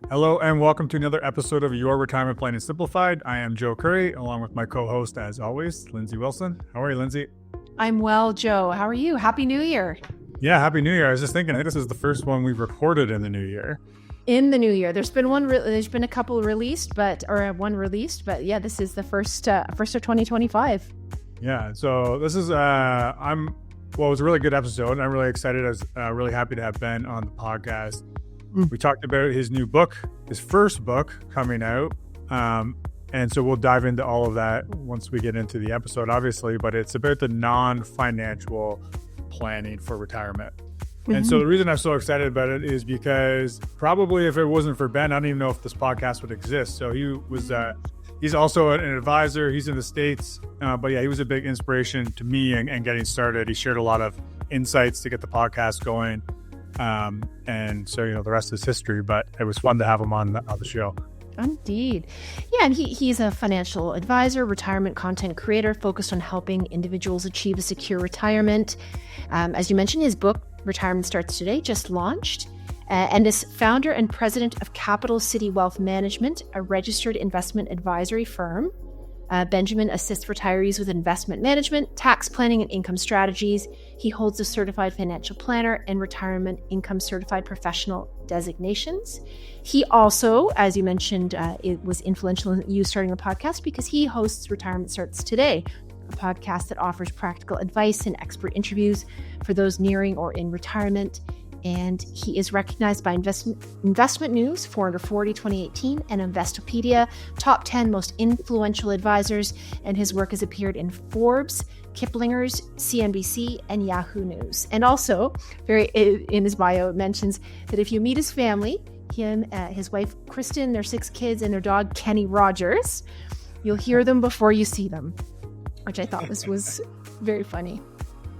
Hello and welcome to another episode of Your Retirement Planning Simplified. I am Joe Curry, along with my co-host, as always, Lindsay Wilson. How are you, Lindsay? I'm well, Joe. How are you? Happy New Year. Yeah, Happy New Year. I was just thinking, I think this is the first one we've recorded in the new year. In the new year, there's been a couple released, but yeah, this is the first of 2025. Yeah, so this is it was a really good episode, and I'm really excited. I was really happy to have Ben on the podcast. We talked about his new book, his first book coming out. And so we'll dive into all of that once we get into the episode, obviously, but it's about the non-financial planning for retirement. Mm-hmm. And so the reason I'm so excited about it is because probably if it wasn't for Ben, I don't even know if this podcast would exist. So he's also an advisor. He's in the States. But yeah, he was a big inspiration to me and getting started. He shared a lot of insights to get the podcast going. And so, the rest is history, but it was fun to have him on the show. Indeed. Yeah, and he's a financial advisor, retirement content creator focused on helping individuals achieve a secure retirement. As you mentioned, his book, Retirement Starts Today, just launched. And is founder and president of Capital City Wealth Management, a registered investment advisory firm. Benjamin assists retirees with investment management, tax planning, and income strategies. He holds a certified financial planner and retirement income certified professional designations. He also, as you mentioned, it was influential in you starting a podcast because he hosts Retirement Starts Today, a podcast that offers practical advice and expert interviews for those nearing or in retirement. And he is recognized by Investment News 440 2018 and Investopedia top 10 most influential advisors, and his work has appeared in Forbes, Kiplinger's, CNBC, and Yahoo News. And also, in his bio, it mentions that if you meet his family, his wife Kristen, their 6 kids, and their dog Kenny Rogers, you'll hear them before you see them, which I thought was very funny.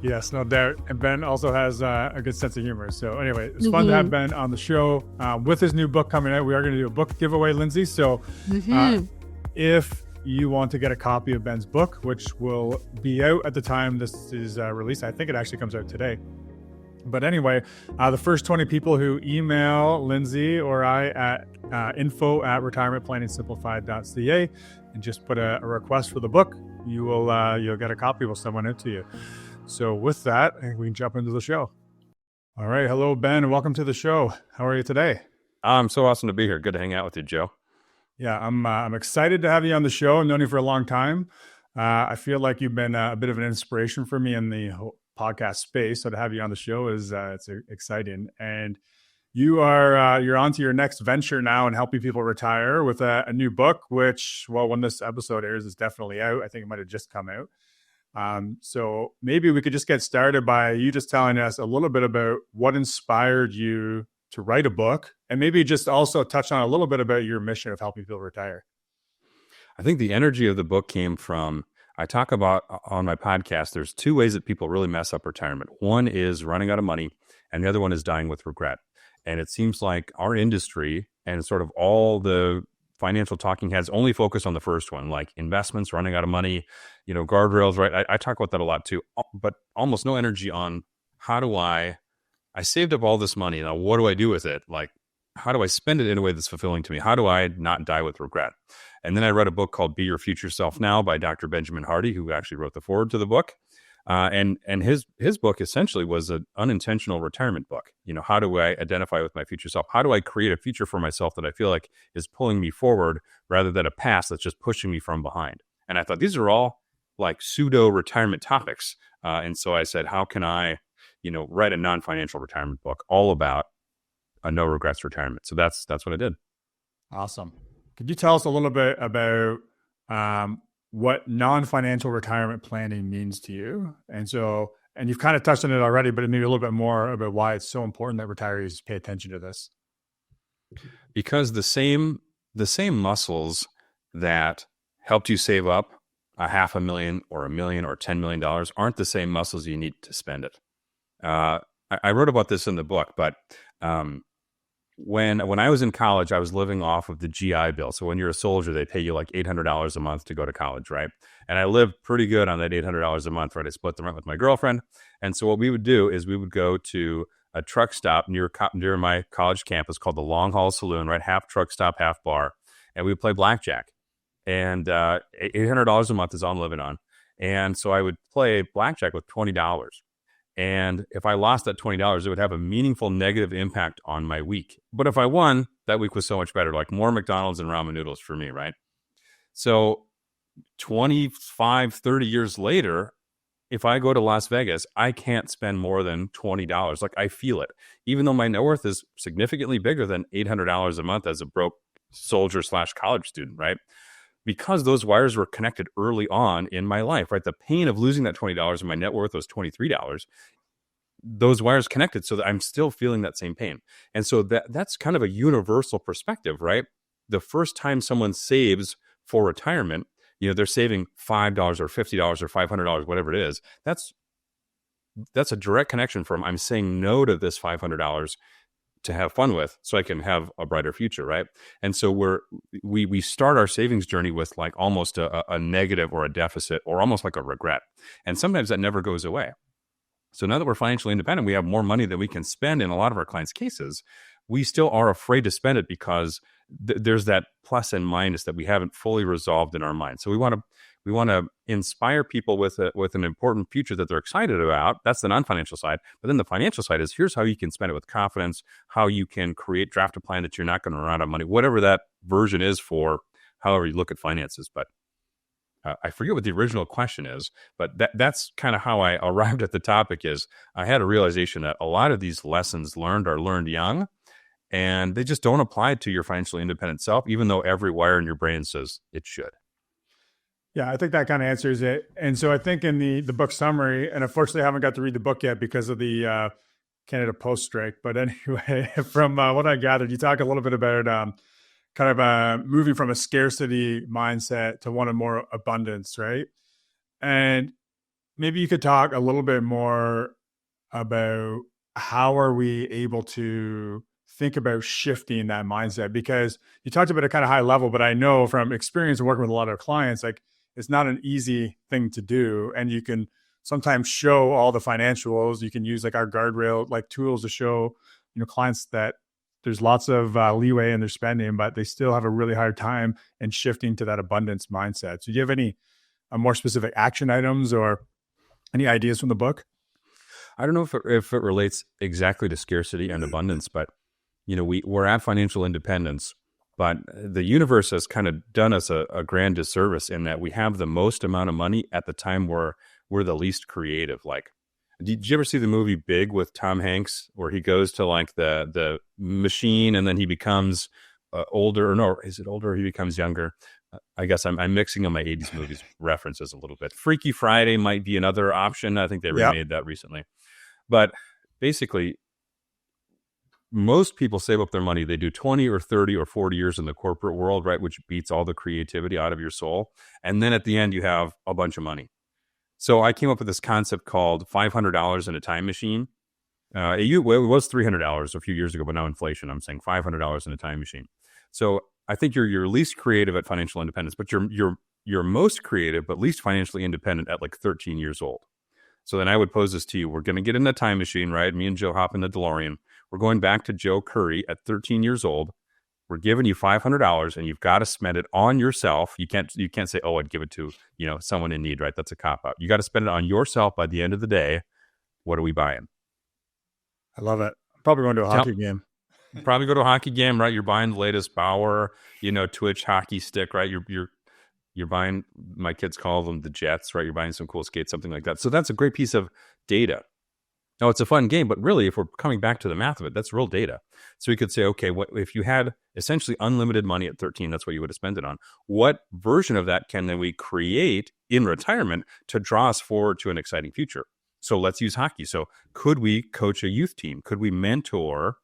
Yes, no doubt. And Ben also has a good sense of humor. So anyway, it's fun to have Ben on the show. With his new book coming out, we are going to do a book giveaway, Lindsay. So if you want to get a copy of Ben's book, which will be out at the time this is released, I think it actually comes out today. But anyway, the first 20 people who email Lindsay or I at info@retirementplanningsimplified.ca and just put a request for the book, you'll get a copy. We'll send one out to you. So with that, I think we can jump into the show. All right. Hello, Ben, and welcome to the show. How are you today? I'm so awesome to be here. Good to hang out with you, Joe. Yeah, I'm excited to have you on the show. I've known you for a long time. I feel like you've been a bit of an inspiration for me in the podcast space. So to have you on the show is it's exciting. And you're on to your next venture now and helping people retire with a new book, which, well, when this episode airs, is definitely out. I think it might have just come out. So maybe we could just get started by you just telling us a little bit about what inspired you to write a book, and maybe just also touch on a little bit about your mission of helping people retire. I think the energy of the book came from, I talk about on my podcast, there's 2 ways that people really mess up retirement. One is running out of money, and the other one is dying with regret. And it seems like our industry and sort of all the financial talking heads only focus on the first one, like investments, running out of money, guardrails, right? I talk about that a lot too, but almost no energy on how do I saved up all this money. Now, what do I do with it? Like, how do I spend it in a way that's fulfilling to me? How do I not die with regret? And then I read a book called Be Your Future Self Now by Dr. Benjamin Hardy, who actually wrote the foreword to the book. And his book essentially was an unintentional retirement book. How do I identify with my future self? How do I create a future for myself that I feel like is pulling me forward rather than a past that's just pushing me from behind? And I thought these are all like pseudo retirement topics. And so I said, how can I, write a non-financial retirement book all about a no regrets retirement? So that's what I did. Awesome. Could you tell us a little bit about what non-financial retirement planning means to you? And you've kind of touched on it already, but maybe a little bit more about why it's so important that retirees pay attention to this. Because the same muscles that helped you save up $500,000 or $1 million or $10 million aren't the same muscles you need to spend it. I wrote about this in the book, but when I was in college, I was living off of the GI Bill. So when you're a soldier, they pay you like $800 a month to go to college, right? And I lived pretty good on that $800 a month, right? I split the rent with my girlfriend. And so what we would do is we would go to a truck stop near my college campus called the Long Haul Saloon, right? Half truck stop, half bar. And we would play blackjack. And $800 a month is all I'm living on. And so I would play blackjack with $20. And if I lost that $20, it would have a meaningful negative impact on my week. But if I won, that week was so much better, like more McDonald's and ramen noodles for me, right? So 25, 30 years later, if I go to Las Vegas, I can't spend more than $20. Like, I feel it. Even though my net worth is significantly bigger than $800 a month as a broke soldier / college student, right? Because those wires were connected early on in my life, right? The pain of losing that $20 and my net worth was $23. Those wires connected so that I'm still feeling that same pain. And so that's kind of a universal perspective, right? The first time someone saves for retirement, they're saving $5 or $50 or $500, whatever it is. That's a direct connection from I'm saying no to this $500 to have fun with so I can have a brighter future, right? And so we start our savings journey with like almost a negative or a deficit or almost like a regret. And sometimes that never goes away. So now that we're financially independent, we have more money that we can spend in a lot of our clients' cases. We still are afraid to spend it because there's that plus and minus that we haven't fully resolved in our mind. So we want to inspire people with an important future that they're excited about. That's the non-financial side. But then the financial side is here's how you can spend it with confidence, how you can draft a plan that you're not going to run out of money, whatever that version is for however you look at finances. But I forget what the original question is, but that's kind of how I arrived at the topic. Is I had a realization that a lot of these lessons are learned young, and they just don't apply to your financially independent self, even though every wire in your brain says it should. Yeah, I think that kind of answers it. And so I think in the book summary, and unfortunately I haven't got to read the book yet because of the Canada Post strike. But anyway, from what I gathered, you talk a little bit about kind of moving from a scarcity mindset to one of more abundance, right? And maybe you could talk a little bit more about how are we able to think about shifting that mindset, because you talked about it kind of high level, but I know from experience and working with a lot of clients, like it's not an easy thing to do. And you can sometimes show all the financials. You can use like our guardrail, like tools to show, clients that there's lots of leeway in their spending, but they still have a really hard time in shifting to that abundance mindset. So do you have any more specific action items or any ideas from the book? I don't know if it relates exactly to scarcity and abundance, but we're at financial independence, but the universe has kind of done us a grand disservice in that we have the most amount of money at the time we're the least creative. Like, did you ever see the movie Big with Tom Hanks, where he goes to like the machine and then he becomes older? Or no, is it older or he becomes younger? I guess I'm mixing up my 80s movies references a little bit. Freaky Friday might be another option. I think they remade that recently. But basically, most people save up their money. They do 20 or 30 or 40 years in the corporate world, right? Which beats all the creativity out of your soul. And then at the end, you have a bunch of money. So I came up with this concept called $500 in a time machine. It was $300 a few years ago, but now inflation, I'm saying $500 in a time machine. So I think you're least creative at financial independence, but you're most creative, but least financially independent at like 13 years old. So then I would pose this to you. We're going to get in a time machine, right? Me and Joe hop in the DeLorean. We're going back to Joe Curry at 13 years old. We're giving you $500 and you've got to spend it on yourself. You can't say, oh, I'd give it to, someone in need, right? That's a cop out. You got to spend it on yourself by the end of the day. What are we buying? I love it. Probably going to a hockey game. Probably go to a hockey game, right? You're buying the latest Bauer, Twitch hockey stick, right? You're buying, my kids call them the Jets, right? You're buying some cool skates, something like that. So that's a great piece of data. Now, it's a fun game, but really, if we're coming back to the math of it, that's real data. So we could say, okay, what if you had essentially unlimited money at 13, that's what you would have spent it on. What version of that can then we create in retirement to draw us forward to an exciting future? So let's use hockey. So could we coach a youth team? Could we mentor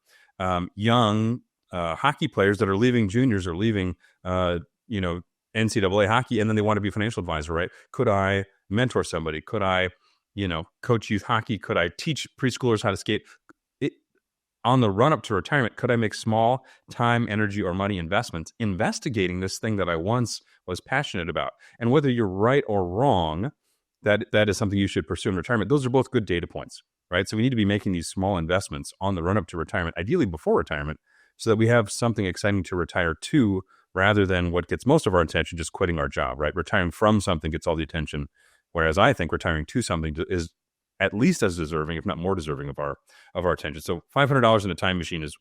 young hockey players that are leaving juniors or leaving, NCAA hockey, and then they want to be a financial advisor, right? Could I mentor somebody? Could I coach youth hockey? Could I teach preschoolers how to skate? On the run up to retirement, could I make small time, energy, or money investments investigating this thing that I once was passionate about? And whether you're right or wrong, that is something you should pursue in retirement. Those are both good data points. right? So we need to be making these small investments on the run up to retirement, ideally before retirement, so that we have something exciting to retire to, rather than what gets most of our attention, just quitting our job, right? Retiring from something gets all the attention, whereas I think retiring to something is at least as deserving, if not more deserving, of our attention. So $500 in a time machine is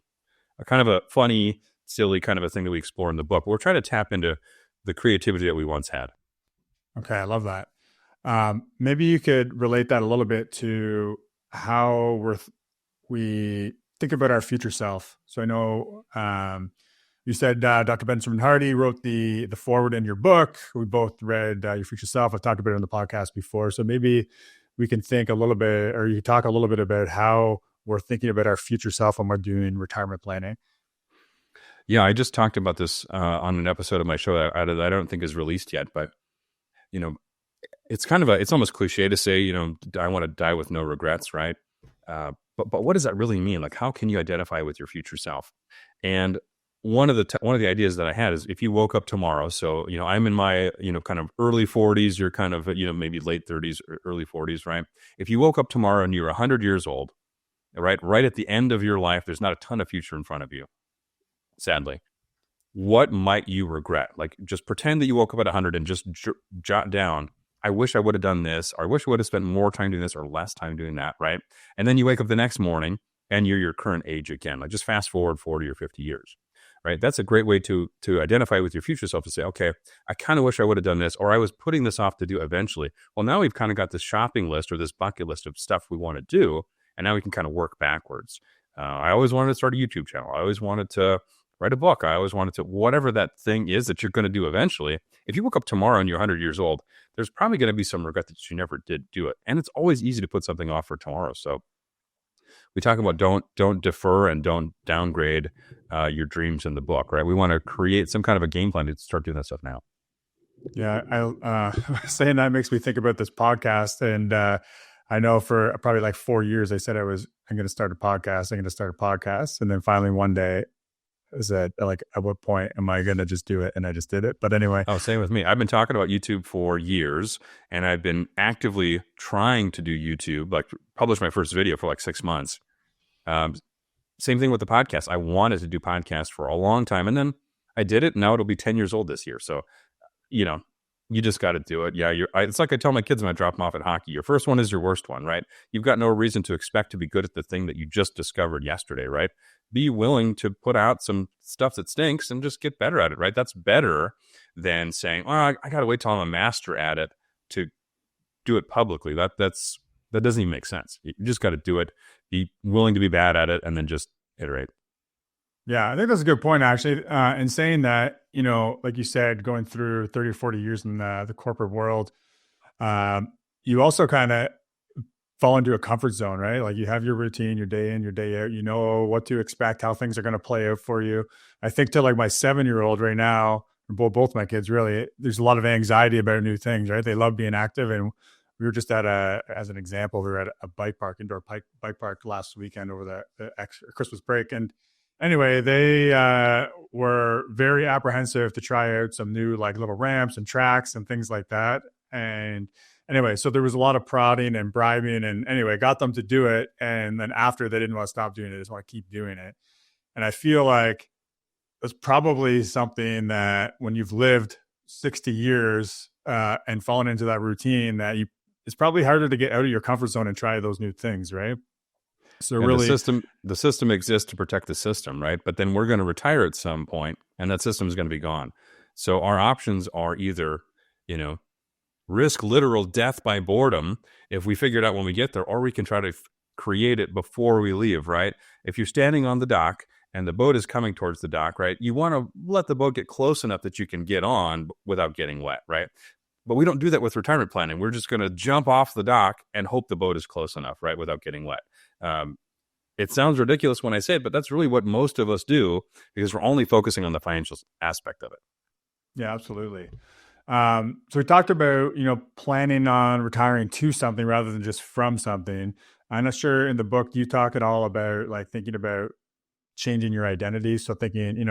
a kind of a funny, silly kind of a thing that we explore in the book. But we're trying to tap into the creativity that we once had. Okay, I love that. Maybe you could relate that a little bit to how we think about our future self. So I know you said Dr. Benjamin Hardy wrote the foreword in your book. We both read Your Future Self. I've talked about it on the podcast before. So maybe we can think a little bit, or you talk a little bit about how we're thinking about our future self when we're doing retirement planning. Yeah, I just talked about this on an episode of my show that I don't think is released yet, but it's kind of it's almost cliche to say, I want to die with no regrets, right? But what does that really mean? Like, how can you identify with your future self? And one of the ideas that I had is, if you woke up tomorrow, so I'm in my kind of early 40s, you're kind of maybe late 30s or early 40s, right? If you woke up tomorrow and you're 100 years old, right at the end of your life, there's not a ton of future in front of you, sadly. What might you regret? Like, just pretend that you woke up at 100 and just jot down, I wish I would have done this, or I wish I would have spent more time doing this or less time doing that, right? And then you wake up the next morning and you're your current age again. Like, just fast forward 40 or 50 years, right? That's a great way to identify with your future self, to say, okay, I kind of wish I would have done this, or I was putting this off to do eventually. Well, now we've kind of got this shopping list or this bucket list of stuff we want to do, and now we can kind of work backwards. I always wanted to start a YouTube channel. I always wanted to write a book. I always wanted to, whatever that thing is that you're going to do eventually. If you woke up tomorrow and you're 100 years old, there's probably going to be some regret that you never did do it. And it's always easy to put something off for tomorrow. So we talk about don't defer and don't downgrade your dreams in the book, right? We want to create some kind of a game plan to start doing that stuff now. Yeah, saying that makes me think about this podcast. And I know for probably like 4 years, I said I'm going to start a podcast. And then finally one day, I said, like, at what point am I going to just do it? And I just did it. But anyway. Oh, same with me. I've been talking about YouTube for years, and I've been actively trying to do YouTube, like publish my first video for like 6 months. Same thing with the podcast. I wanted to do podcasts for a long time, and then I did it. And now it'll be 10 years old this year. So, you just got to do it. Yeah, it's like I tell my kids when I drop them off at hockey, your first one is your worst one, right? You've got no reason to expect to be good at the thing that you just discovered yesterday, right? Be willing to put out some stuff that stinks and just get better at it, right? That's better than saying, I got to wait till I'm a master at it to do it publicly. That doesn't even make sense. You just got to do it, be willing to be bad at it, and then just iterate. Yeah, I think that's a good point, actually. And saying that, like you said, going through 30 or 40 years in the corporate world, you also kind of fall into a comfort zone, right? Like, you have your routine, your day in, your day out, you know what to expect, how things are going to play out for you. I think to like my 7-year-old right now, both my kids really, there's a lot of anxiety about new things, right? They love being active. And we were just as an example, we were at a bike park, indoor bike park last weekend over the Christmas break. And anyway, they were very apprehensive to try out some new like little ramps and tracks and things like that. And anyway, so there was a lot of prodding and bribing, and anyway, got them to do it. And then after, they didn't want to stop doing it. They just want to keep doing it. And I feel like it's probably something that when you've lived 60 years and fallen into that routine, it's probably harder to get out of your comfort zone and try those new things, right? So and really, the system exists to protect the system, right? But then we're going to retire at some point, and that system is going to be gone. So our options are either, risk literal death by boredom if we figure it out when we get there, or we can try to create it before we leave, right? If you're standing on the dock and the boat is coming towards the dock, right, you want to let the boat get close enough that you can get on without getting wet, right? But we don't do that with retirement planning. We're just going to jump off the dock and hope the boat is close enough, right, without getting wet. It sounds ridiculous when I say it, but that's really what most of us do, because we're only focusing on the financial aspect of it. Yeah, absolutely. So we talked about, planning on retiring to something rather than just from something. I'm not sure in the book you talk at all about like thinking about changing your identity. So thinking,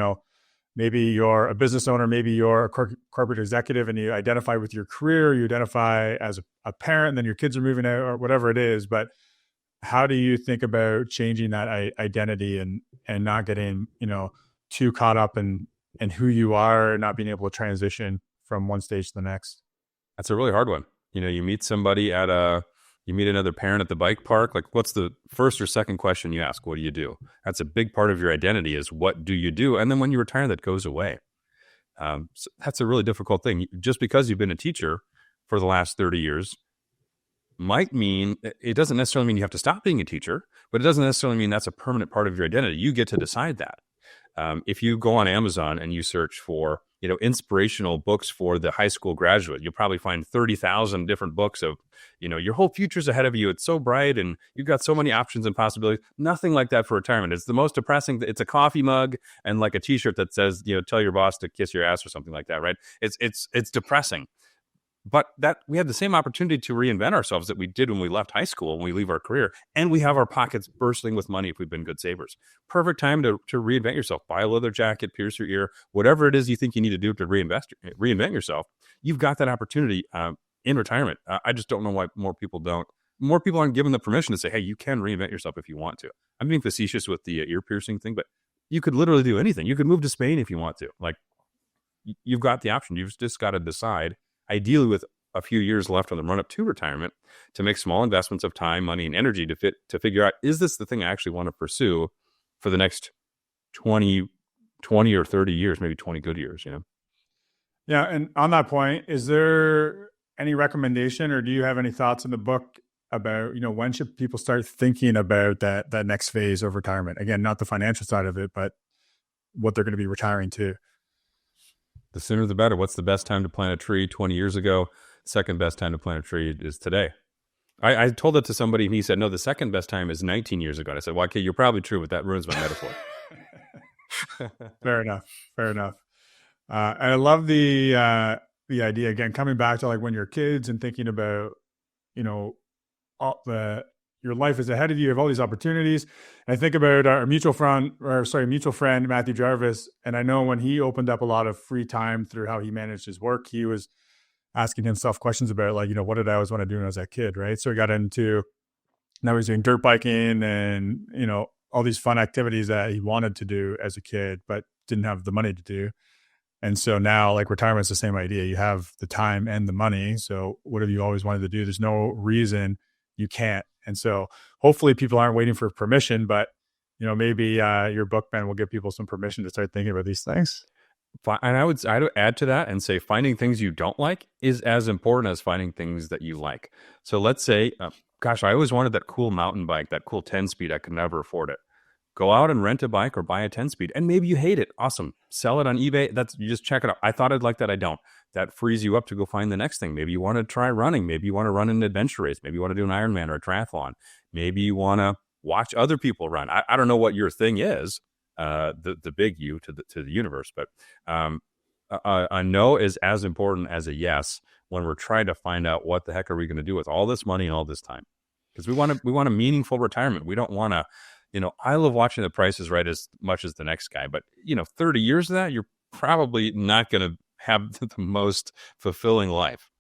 maybe you're a business owner, maybe you're a corporate executive, and you identify with your career, you identify as a parent, and then your kids are moving out or whatever it is. But how do you think about changing that identity and not getting, too caught up in who you are and not being able to transition from one stage to the next? That's a really hard one. You meet somebody you meet another parent at the bike park. Like, what's the first or second question you ask? What do you do? That's a big part of your identity, is what do you do? And then when you retire, that goes away. So that's a really difficult thing. Just because you've been a teacher for the last 30 years might mean, it doesn't necessarily mean you have to stop being a teacher, but it doesn't necessarily mean that's a permanent part of your identity. You get to decide that. If you go on Amazon and you search for, inspirational books for the high school graduate, you'll probably find 30,000 different books of, your whole future's ahead of you. It's so bright and you've got so many options and possibilities. Nothing like that for retirement. It's the most depressing. It's a coffee mug and like a t-shirt that says, tell your boss to kiss your ass or something like that, right? It's depressing. But that we have the same opportunity to reinvent ourselves that we did when we left high school, when we leave our career, and we have our pockets bursting with money if we've been good savers. Perfect time to reinvent yourself. Buy a leather jacket, pierce your ear, whatever it is you think you need to do to reinvent yourself. You've got that opportunity in retirement. I just don't know why more people don't. More people aren't given the permission to say, hey, you can reinvent yourself if you want to. I'm being facetious with the ear piercing thing, but you could literally do anything. You could move to Spain if you want to. Like, you've got the option. You've just got to decide, ideally with a few years left on the run up to retirement, to make small investments of time, money, and energy to figure out, is this the thing I actually want to pursue for the next 20 or 30 years, maybe 20 good years, Yeah. And on that point, is there any recommendation, or do you have any thoughts in the book about, when should people start thinking about that next phase of retirement? Again, not the financial side of it, but what they're going to be retiring to. The sooner the better. What's the best time to plant a tree? 20 years ago. Second best time to plant a tree is today. I told it to somebody and he said, no, the second best time is 19 years ago. And I said, well, okay, you're probably true, but that ruins my metaphor. Fair enough. And I love the idea, again, coming back to like when you're kids and thinking about, your life is ahead of you. You have all these opportunities. And I think about our mutual friend, Matthew Jarvis. And I know when he opened up a lot of free time through how he managed his work, he was asking himself questions about like, what did I always want to do when I was a kid, right? So he got into, now he's doing dirt biking and, all these fun activities that he wanted to do as a kid, but didn't have the money to do. And so now like retirement's the same idea. You have the time and the money. So whatever you always wanted to do, there's no reason you can't. And so hopefully people aren't waiting for permission, but maybe your book, Ben, will give people some permission to start thinking about these things. And I'd add to that and say finding things you don't like is as important as finding things that you like. So let's say, I always wanted that cool mountain bike, that cool 10-speed. I could never afford it. Go out and rent a bike or buy a 10-speed. And maybe you hate it. Awesome. Sell it on eBay. You just check it out. I thought I'd like that. I don't. That frees you up to go find the next thing. Maybe you want to try running. Maybe you want to run an adventure race. Maybe you want to do an Ironman or a triathlon. Maybe you want to watch other people run. I don't know what your thing is, the big you to the universe, but a no is as important as a yes when we're trying to find out what the heck are we going to do with all this money and all this time. Because we want a meaningful retirement. We don't want to, I love watching The Price is Right as much as the next guy, but 30 years of that, you're probably not going to have the most fulfilling life.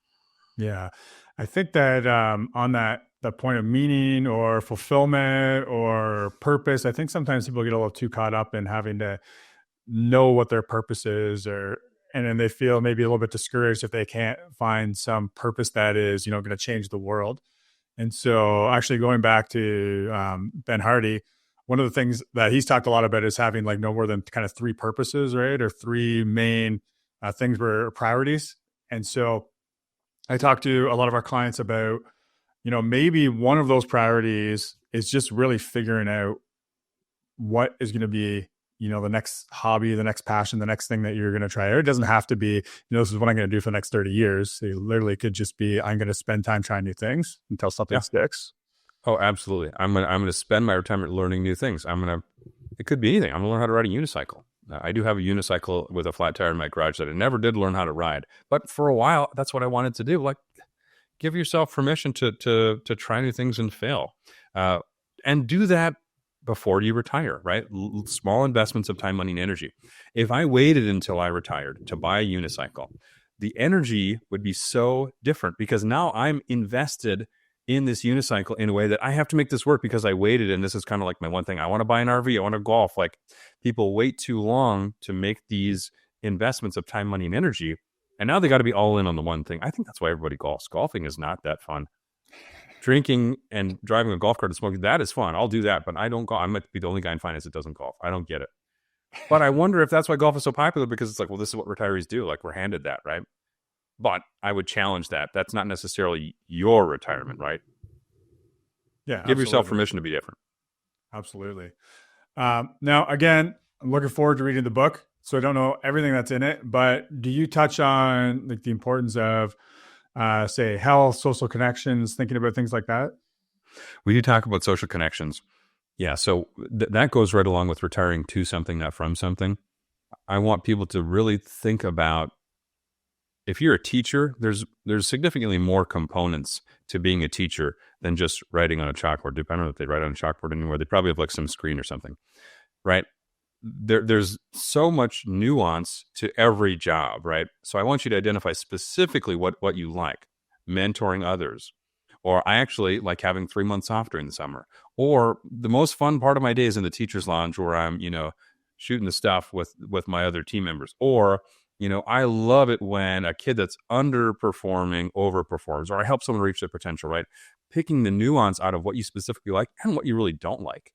Yeah. I think that on that point of meaning or fulfillment or purpose, I think sometimes people get a little too caught up in having to know what their purpose is, and then they feel maybe a little bit discouraged if they can't find some purpose that is, going to change the world. And so actually going back to Ben Hardy, one of the things that he's talked a lot about is having like no more than kind of three purposes, right? Or three main things were priorities. And so I talk to a lot of our clients about, maybe one of those priorities is just really figuring out what is going to be, the next hobby, the next passion, the next thing that you're going to try. Or it doesn't have to be, this is what I'm going to do for the next 30 years. It literally could just be, I'm going to spend time trying new things until something sticks. Oh, absolutely. I'm going to spend my retirement learning new things. It could be anything. I'm going to learn how to ride a unicycle. I do have a unicycle with a flat tire in my garage that I never did learn how to ride. But for a while, that's what I wanted to do. Like, give yourself permission to try new things and fail. And do that before you retire, right? Small investments of time, money, and energy. If I waited until I retired to buy a unicycle, the energy would be so different because now I'm invested in this unicycle in a way that I have to make this work because I waited. And this is kind of like my one thing. I want to buy an RV. I want to golf. Like, people wait too long to make these investments of time, money, and energy. And now they got to be all in on the one thing. I think that's why everybody golfs. Golfing is not that fun. Drinking and driving a golf cart and smoking, that is fun. I'll do that, but I don't golf. I might be the only guy in finance that doesn't golf. I don't get it. But I wonder if that's why golf is so popular, because it's like, well, this is what retirees do. Like, we're handed that, right? But I would challenge that. That's not necessarily your retirement, right? Yeah. Give yourself permission to be different. Absolutely. Now, again, I'm looking forward to reading the book. So I don't know everything that's in it, but do you touch on like the importance of, say, health, social connections, thinking about things like that? We do talk about social connections. Yeah. So that goes right along with retiring to something, not from something. I want people to really think about, if you're a teacher, there's significantly more components to being a teacher than just writing on a chalkboard. I don't know if they write on a chalkboard anymore. They probably have like some screen or something, right? There's so much nuance to every job, right? So I want you to identify specifically what you like. Mentoring others. Or I actually like having 3 months off during the summer. Or the most fun part of my day is in the teacher's lounge where I'm, shooting the stuff with my other team members. Or, I love it when a kid that's underperforming overperforms, or I help someone reach their potential, right? Picking the nuance out of what you specifically like and what you really don't like.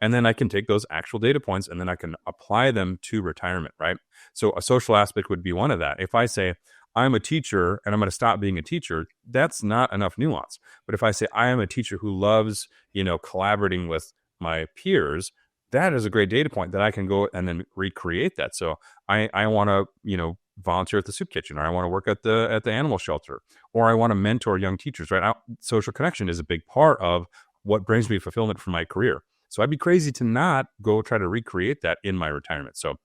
And then I can take those actual data points and then I can apply them to retirement, right? So a social aspect would be one of that. If I say, I'm a teacher and I'm going to stop being a teacher, that's not enough nuance. But if I say I am a teacher who loves, collaborating with my peers, that is a great data point that I can go and then recreate that. So I want to, volunteer at the soup kitchen, or I want to work at the animal shelter, or I want to mentor young teachers, right? Social connection is a big part of what brings me fulfillment for my career. So I'd be crazy to not go try to recreate that in my retirement. So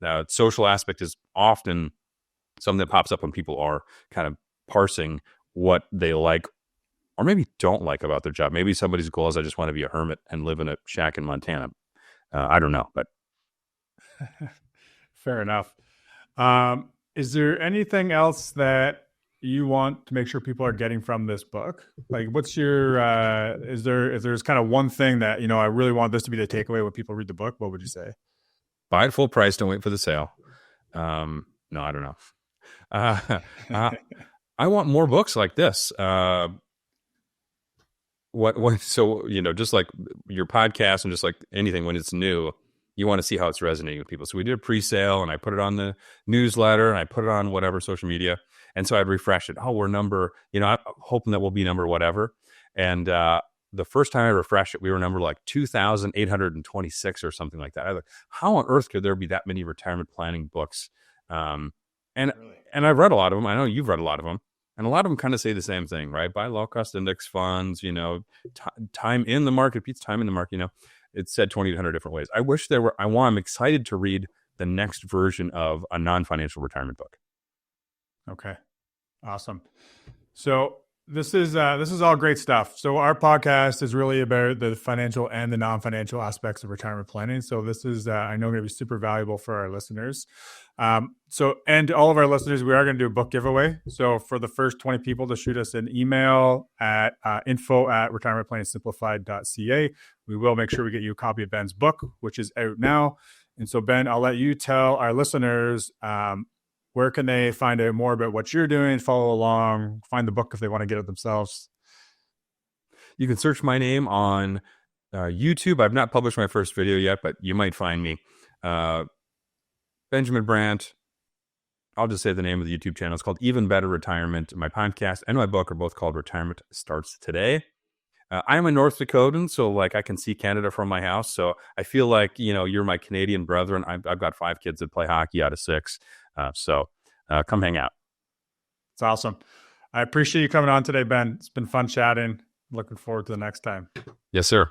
the social aspect is often something that pops up when people are kind of parsing what they like or maybe don't like about their job. Maybe somebody's goal is, I just want to be a hermit and live in a shack in Montana. I don't know, but fair enough. Is there anything else that you want to make sure people are getting from this book? Like, what's your, is there's kind of one thing that, I really want this to be the takeaway when people read the book? What would you say? Buy it full price. Don't wait for the sale. No, I don't know. I want more books like this. So, just like your podcast and just like anything, when it's new, you want to see how it's resonating with people. So we did a pre-sale and I put it on the newsletter and I put it on whatever social media. And so I'd refresh it. Oh, we're number, I'm hoping that we'll be number whatever. And the first time I refreshed it, we were number like 2,826 or something like that. I was like, how on earth could there be that many retirement planning books? And I've read a lot of them. I know you've read a lot of them. And a lot of them kind of say the same thing, right? Buy low cost index funds, time in the market beats time in the market, It's said 20 to 100 different ways. I wish there were, I'm excited to read the next version of a non-financial retirement book. Okay. Awesome. So this is all great stuff. So our podcast is really about the financial and the non-financial aspects of retirement planning. So this is, I know, going to be super valuable for our listeners. And to all of our listeners, we are going to do a book giveaway. So for the first 20 people to shoot us an email at info@retirementplanningsimplified.ca, we will make sure we get you a copy of Ben's book, which is out now. And so, Ben, I'll let you tell our listeners, where can they find out more about what you're doing, follow along, find the book if they want to get it themselves? You can search my name on YouTube. I've not published my first video yet, but you might find me. Benjamin Brandt. I'll just say the name of the YouTube channel. It's called Even Better Retirement. My podcast and my book are both called Retirement Starts Today. I'm a North Dakotan, so like I can see Canada from my house. So I feel like, you're my Canadian brethren. I've got 5 kids that play hockey out of 6. So come hang out. It's awesome. I appreciate you coming on today, Ben. It's been fun chatting. Looking forward to the next time. Yes, sir.